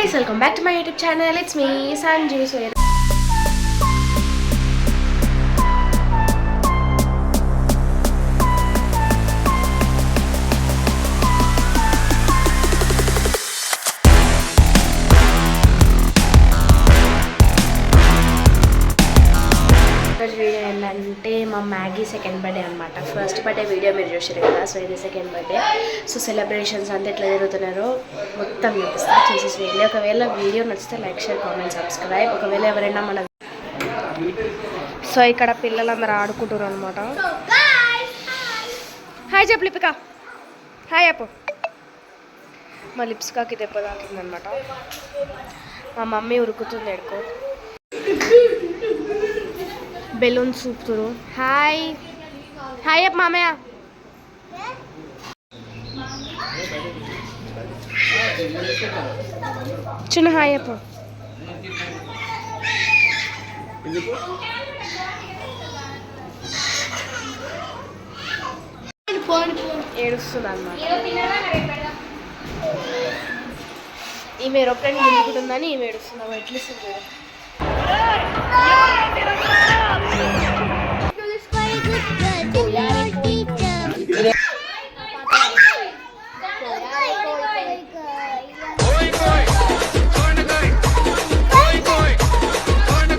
guys, welcome back to my YouTube channel. It's me, Sanju. So video ఏంటంటే మా Maggi second birthday అనమాట. First birthday video మీరు చూసారు కదా, సో ఇది సెకండ్ బర్త్డే. సో సెలబ్రేషన్స్ అంతా ఎట్లా జరుగుతున్నారో మొత్తం చూపిస్తాను, చూసేసేయండి. ఒకవేళ వీడియో నచ్చితే లైక్, షేర్, కామెంట్, సబ్స్క్రైబ్. ఒకవేళ ఎవరైనా మన సో ఇక్కడ పిల్లలందరూ ఆడుకుంటున్నారు అనమాట. హాయ్ చెప్పు లిపిక, హాయ్ అప్పు. మా లిప్స్కాకి దెబ్బ తాకిందనమాట. మా మమ్మీ ఉరుకుతుంది ఎడుకో, బెలూన్ సూపుతురు. హాయ్ హాయ్ అప్ మామయ్య. చిన్న హాయ్ అప్. ఏడుస్తుంది అన్నమాట. ఈమె ఏరోప్లేన్ ముందుకుంటుందని ఈమె ఏడుస్తున్నావు. ఎట్లిస్తుంది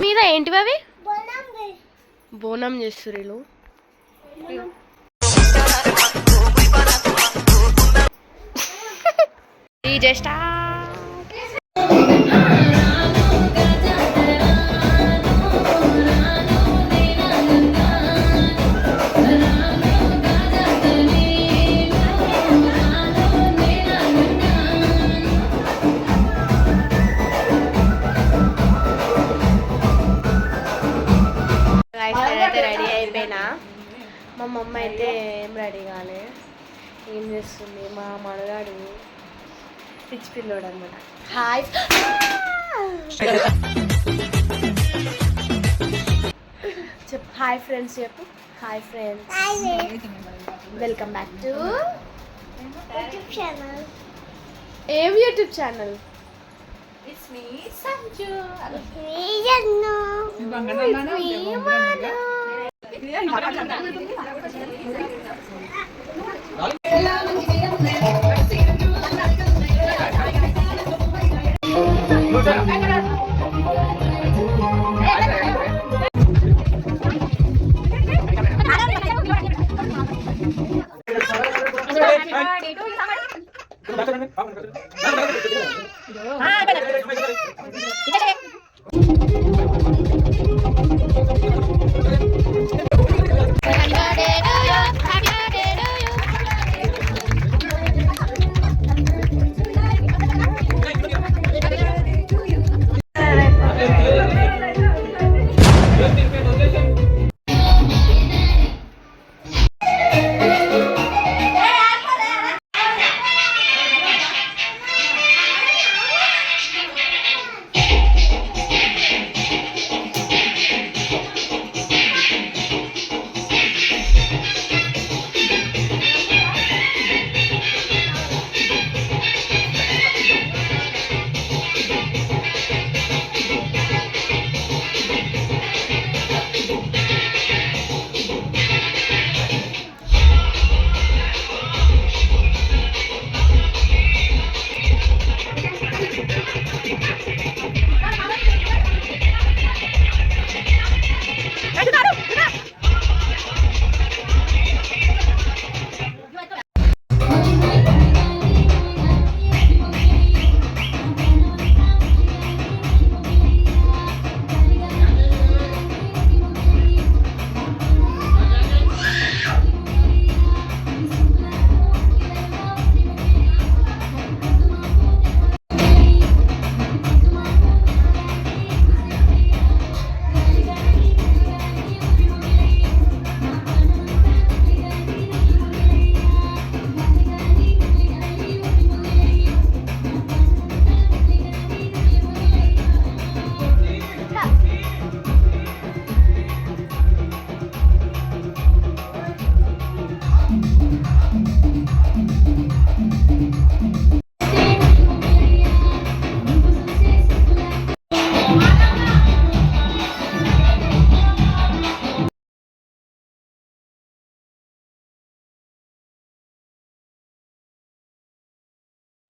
మీద ఏంటివి అవి? బోనం చేస్తున్నారు. అయితే రెడీ అయిపోయినా. మా మమ్మ అయితే ఏం రెడీ కాలే, ఏం చేస్తుంది మా మనగాడు పిచ్చి పిల్లోడు అనమాట. హాయ్ చెప్పు, హాయ్ ఫ్రెండ్స్ చెప్పు. Hi friends, welcome back to YouTube channel. ఏం YouTube channel? It's me, Sanju. It's me, Jannu. It's me, Manu.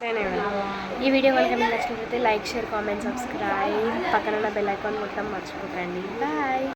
ఈ వీడియో కనుక మీకు నచ్చినట్లయితే లైక్ షేర్ కామెంట్ సబ్స్క్రైబ్ పక్కన ఉన్న బెల్ ఐకాన్ మొత్తం మర్చిపోకండి బాయ్